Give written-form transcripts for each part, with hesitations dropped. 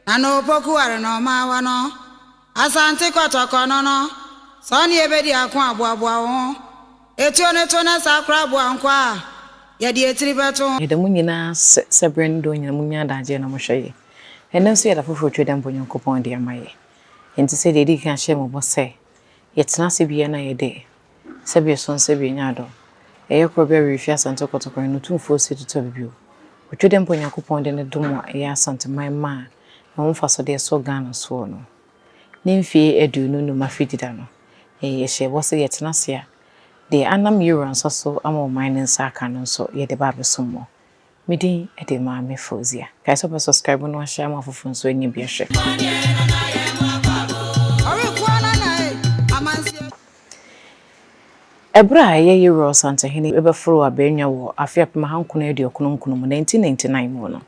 Ano poku are no mawano. Asante kotokono no. Soni ebedi akwa aboabo. Etione tone sakra aboankwa. Yadi etiribeto. Yede munyina sebrendo nyina munya daje na mohweye. Enenso yeda foforo tweda mbonyonkopon de amaye. Enti se dedi kan hye mo bose. Yetena se bia na yede. Sebe son sebe nyado. Eye krobia refi asante kotokon no Otumfour se tuto bibio. Tweda mbonyonkopon de ne domo eye asante ma na wonfa so de so Ghana so no. Nimfie edunu no mafidida no. Eye hye bose yetena se a de anam euro so ama mining saka no so ye de ba besomo midi e de ma me fozia kai so subscribe no share ma fofo so enyi bi hwe ebra ye euro sante hini ebe foro abenwa wo afia pema hankunu edi okununkunu mu 1999 mu no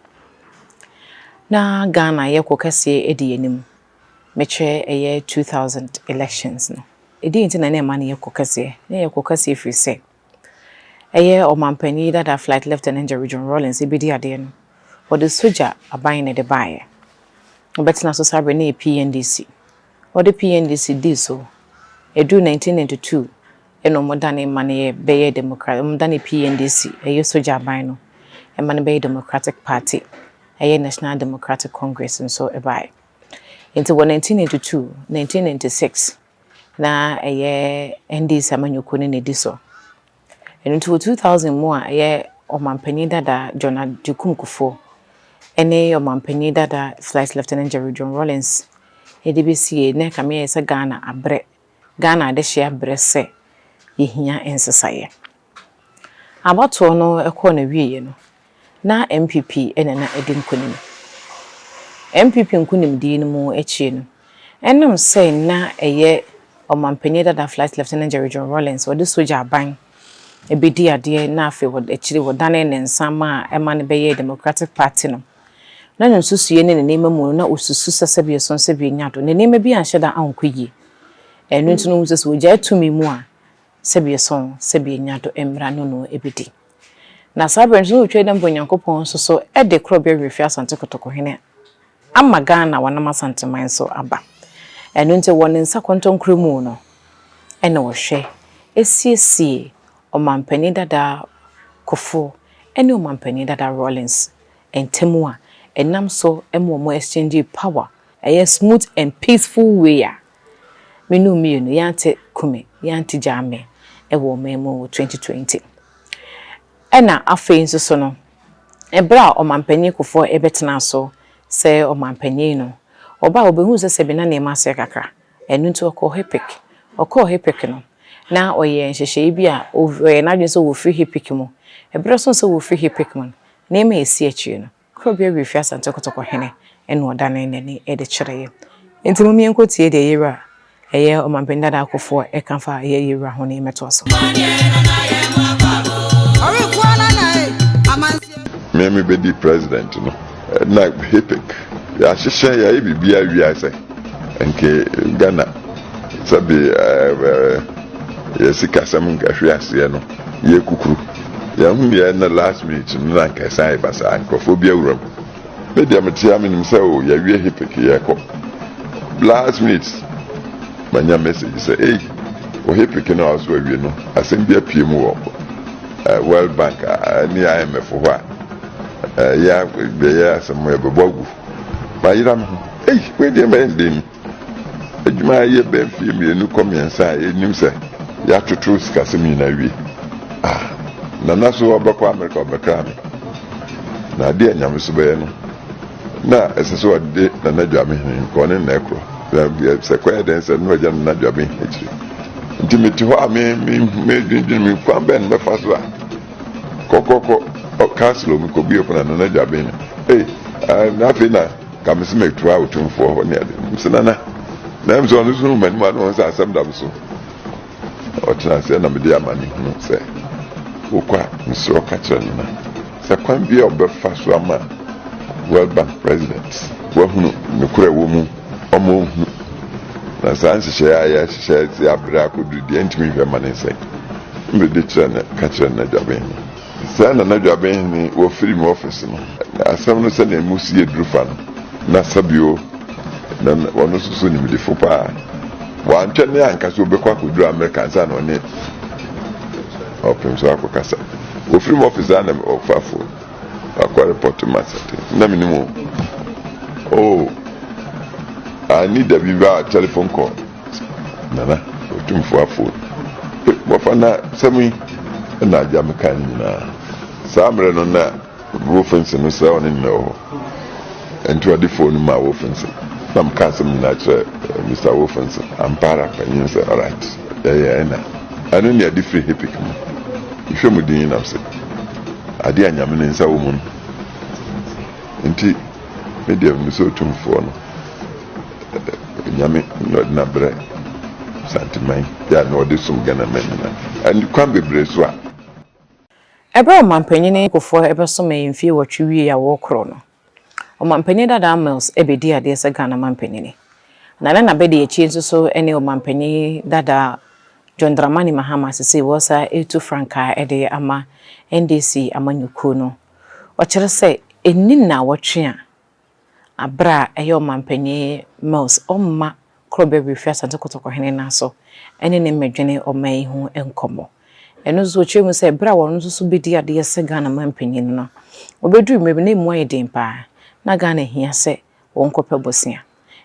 na Ghana ye kokase edi yanim meche eye 2000 elections no edi ntina na ema na ye kokase free say eye omampani that flight lieutenant region Rawllings ebedi ade no for the soldier aban ne de bae obetina so sabre na PNDC or the PNDC di so edu 1992 eno modane mane be democrat modane PNDC eye soldier aban no e mane be Democratic Party eye National Democratic Congress so e bae into 1982 1996 na eye NDC amanyoko ne di so into 2000 mo eye omampani dada John Kuffour ene omampani dada flight lieutenant John Rawllings edbc ne kame ese Ghana abre Ghana de hye abre se yehia ensesaye abato no ekọ na wieye no na MPP ene na edin kunim MPP nkunim di no mu echi no enum say na eye omampani dada flight lieutenant John Rawllings odi soja aban ebedi ade na afi wod echiri wodane ne nsama ema ne beye Democratic Party no na nsusuye ne nema mu na osusu sesebe so sebe nyado ne nema bi anhyeda ankoyi enu ntu no museso oja atumi mu a sebe so sebe nyado emra no no ebedi na sabre ntu otweda mbonyankopon so ede krobia refi asante kotoko hene amma Ghana wanama santeman so aba enu ntu won nsa kontonkremu no ene wo hwe esiesie omampani dada Kuffour ene omampani dada Rawllings entemu a enam so emo exchange power a smooth and peaceful way a menu mienu yante kume yante jame ewo memo 2020 ena afei nso so no ebra omampani Kuffour ebetena so se omampani no oba obehu se sebe na nema se kakra enu nto okọ hepek no na oye nhyehyɛ bi a oye na dwen so wo free hipik mu ebere so wo free hipik mu na ema esi achi no krobia refi asante kotoko hene eno odane nani e de kyereye enti mo mien kotie de yera eye omampani dada Kuffour e kan fa eye yera ho ne meto so me be the president no na hipik ya hyehyɛ ya bibia wiase enke Ghana sabi yesika sam ngahwe ase no ye kukuru ya hu ye na last minute no na kasa ibasa ankofobia wuram media metia menim se o ya wie hipik ye ko last minute manya message say hey o hipik no aso wie no asem bia piem wo World Bank ni IMF ho ya be ya asem e bebogu ba yiram hey we dey mending adwuma ye be fie mienu komiensa enim se ya tutu sikasemi na wi na naso obakọ America obekram na de anyam so be no na eseso ode na nadwame hin ko ne na ekro se kwa den se no agya na nadwame echi ntimeti ho ame me kwa ben me faso a kokoko castle mi ko bi opana na nadwame na fe na kamse metua Otumfour ho ne ade msenana na mzo no so mani ma no sa asem dam so otina se na me dia mani no se okwa nso kacha na se kwan bia obefa so ama World Bank president wa hunu me kura wo mu omo hu na sanse she ya she abra ko du di ntimi hwe mani se mbe de chana kacha na dwaben se na dwaben ni wo free me office no asem no se na musi edrufa no na sabio na wono susu ni midifo pa wa ntwene anka so obekwa koduru America sa na one opem so akokasa ofrim officer na ofafo akwa report masate na minimum oh I need a viva telephone call nana Otumfour phone wafana sami na jamka na samre no na wofense no sa one no ento ade phone ma wofense na mkasem na che Mr. Wofense ampara panyin say all right yeah na anu ne ade free hepik mu ihwe mu din na se ade anyame ne nsa wo mu nti media mu so Otumfour no nyame no na bre santiman ya no de sum Ghana men na and kwan bebre so a Ebra mampanyine Kuffour ebeso mayimfie wotwe wie ya wo kro no o mampanyine dada Mills ebedi ade se Ghana mampanyine na bedi echi nso so ene o mampanyine dada John Dramani Mahama sese wosa etu franka ede ama NDC amanyuko no o kire se enin na wotwe a abra eyo mampanyine Mills omma krobe refia sante kotoko hene na so ene ne medwene o man hu enkomo eno zo chemu se bra won so bedi ade se Ghana mampanyine no obedu mebe na mu ayedin pa na Ghana hia se won kope bosia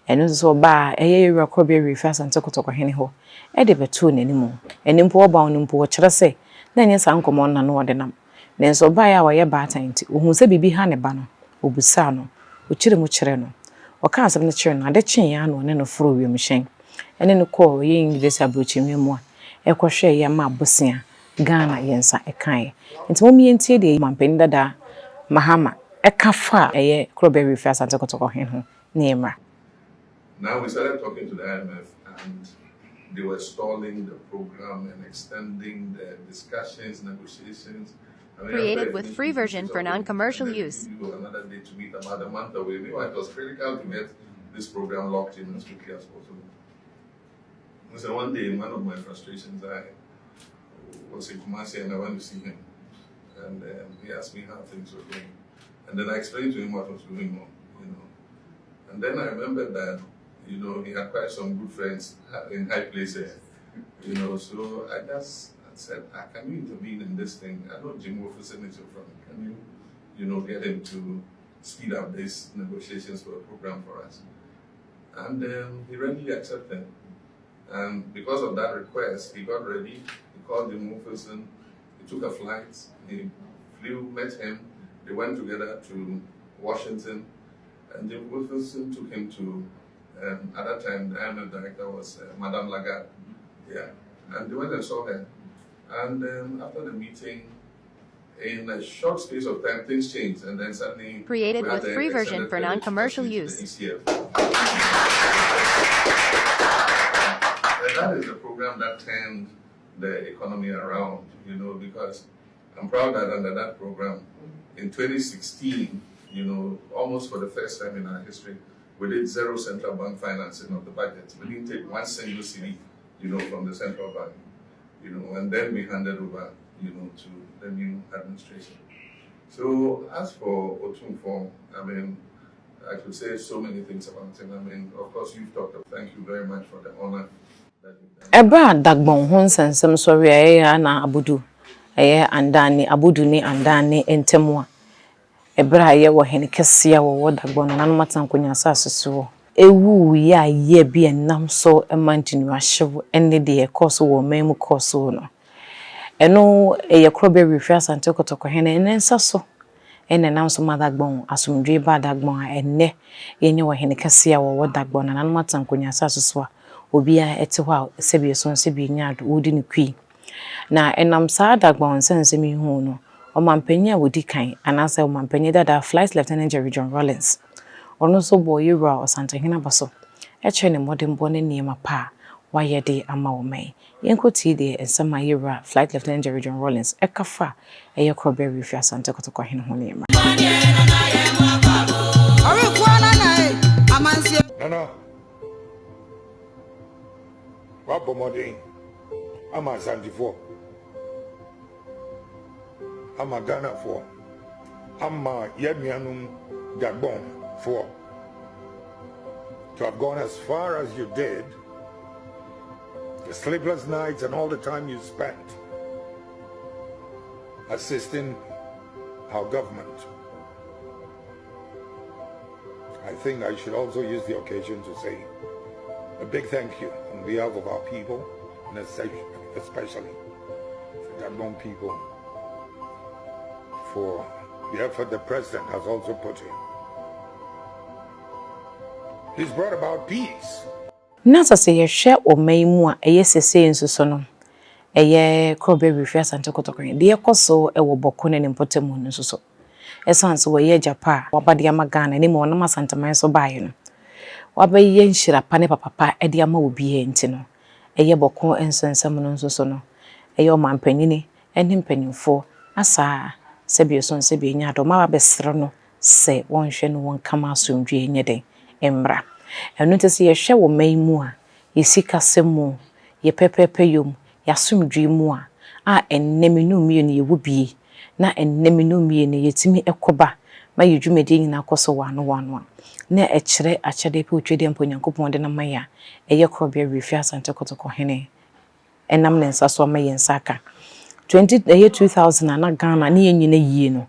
eno zo ba eye ewra krobe refia sante kotoko hene ho e de betu nanimu enimpo oba onimpo wo kire se na nye sa nkomo na no de nam nenso ba ya wa ye ba tanti ohun se bibi ha ne ba no obusa no o kire mu kire no o ka asem ne kire no ade chen ya no ne no foro wiem hyen ene ne ko ye English abrochimi mu a ekohwe ya ma bosia Ghana yensa ekan nti momi entie de mampeni dada Mahama ekafa eye krobe refia sante kotoko hen ho ne emra. Now we started talking to the IMF and they were stalling the program and extending the discussions, negotiations. Created with free version for non-commercial use. Another day to meet about a month away. Meanwhile, it was critical to get this program locked in as quickly as possible. So one day, one of my frustrations, I was in Kumasi and I went to see him. And he asked me how things were going. And then I explained to him what was going on, you know. And then I remembered that, you know, he had quite some good friends in high places, you know. So I just said, can you intervene in this thing? I know Jim Wolf is in it from. Can you know, get him to speed up these negotiations for a program for us? And he readily accepted. And because of that request, he got ready. He called Jim Wolferson. He took a flight. He flew, met him. They went together to Washington. And Jim Wolferson took him to, at that time, the IMF director was Madame Lagarde. Yeah. And they went and saw her. And after the meeting, in a short space of time, things changed. And then suddenly... Created with free version for non-commercial use. That is the program that turned the economy around, you know, because I'm proud that under that program, in 2016, you know, almost for the first time in our history, we did zero central bank financing of the budget. We didn't take one single cedi, you know, from the central bank, you know, and then we handed over, you know, to the new administration. So as for Otumfour, I mean, I could say so many things about him. I mean, of course, you've talked of. Thank you very much for the honor. Ebra dagbon hon sensem sori ya na abudu andani abudu ni andani entemwa ebra ye wo hen kese wo dagbon na no matan konya asase ewu ya ye bi enam so emantinu ahyew enne de ekoso wo memu koso no eno eye krobe refia sante kotoko hen enensa so enne nam so madagbon asumdwe ba dagbon enne ye nye wo hen kese wo dagbon na no matan konya asase obia ete hwa sebi so sebi nyado wodi ne kwi na enam sa dagbon sensemi hu no o mampanya wodi kan anasa o mampanya dada Flight Lieutenant John Rawllings ono so boy yura o santehina baso e che ne modern bone niema pa wayede ama wo mai yenkoti de ensama yura Flight Lieutenant John Rawllings e kafa e ye krobe refia sante kotoko hin ho niema no Wabomodin, I'm a Zandivo, I'm a Ghana for, I'm a Yemianum Gabon for, to have gone as far as you did, the sleepless nights and all the time you spent assisting our government. I think I should also use the occasion to say a big thank you on behalf of our people, and especially the Ghanaian people, for the effort the president has also put in. He's brought about peace. Nasa se ye hwe omaimu a eye sese nsuso no eye krobe refia sante kotokon de yekoso ewo boko ne mpotemu nsuso esanse wo ye japa wabade ama Ghana ni mo na masantaman so baaye no wabaye nhira pa ne papa e de ama obi e nti no eye boko ensensem no nsuso no eye o mampanyini ene mpanyimfo asa sebe so sebe nya do ma babesre no se wonhwe no won kama asomdwe nyeden emra enu ntese ye hwe wo maimu a yesika semu ye pepepe yom yasomdwe mu a enneminu mie ne yewubi na enneminu mie ne yetimi ekoba ma yedwumedi nyina koso wano na ekire achede pe otwede mponyankopon de na maya eye krobia refi asante kotoko hene enam ne nsaso ma yensaka 2000 na Ghana ne yenyina yie no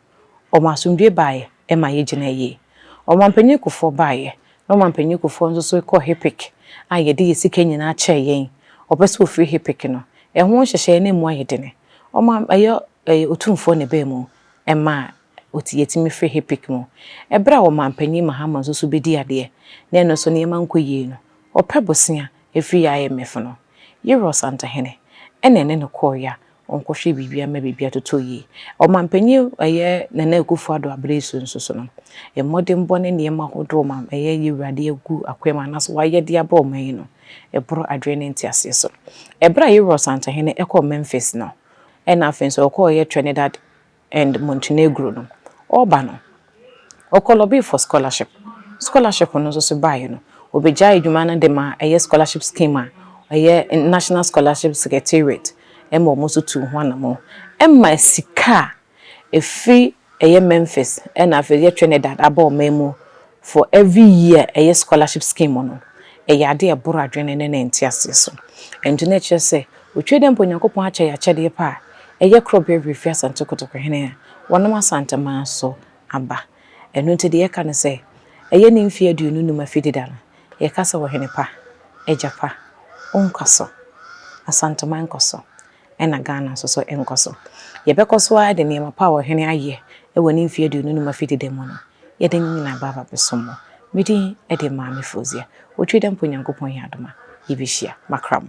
o masomdwe baaye e ma yegina yie o mampanyi Kuffour baaye no mampanyi Kuffour nso so ko hepik a yede yesika nyina a che yen obeso ofri hepik no ehwo hyehye ne mu ayedene o ma ayo Otumfour ne be mu ema otiyetimi free hepik mu ebra wo mampanyi Mahama nso so bedi ade na eno so ne mankoyie no opebosia efri IMF no yero santa hene ene no koya onkohwe bibia ma bibia totoyi o mampanyi aye nana Kuffour ado abreso nso so no e modern bone ne ma hodo ma aye yewrade agu akwema na so waye de aba o man no e bro adrene ntiase so ebra yero santa hene ekọ Memphis no ena afenso okọ ye Trinidad and Montenegro no oba no okolobi for scholarship no so bae no obeja edwuma na de ma aye scholarship scheme aye National Scholarship Secretariat emo mo so tu ho anamo emma sika efi aye Memphis ena afi Trinidad aba memu for every year aye scholarship scheme no eye ade e boro adwene ne ntiase so ento na che se otwede mponyankopon ache ya chede pa eye krobia refi asante kotoko hene wonoma asante man so aba eno nti de yeka ne se eye ni mfie aduonu num afidida no ye kasa wo hene pa ejapa onkoso asante man koso ena Ghana so enkoso ye bekoso a de niam pa wo hene aye e woni mfie aduonu num afidida mo no ye de nyina baba besomo midi e de maame fozia otwede mponyankopon ya adoma yibihia makram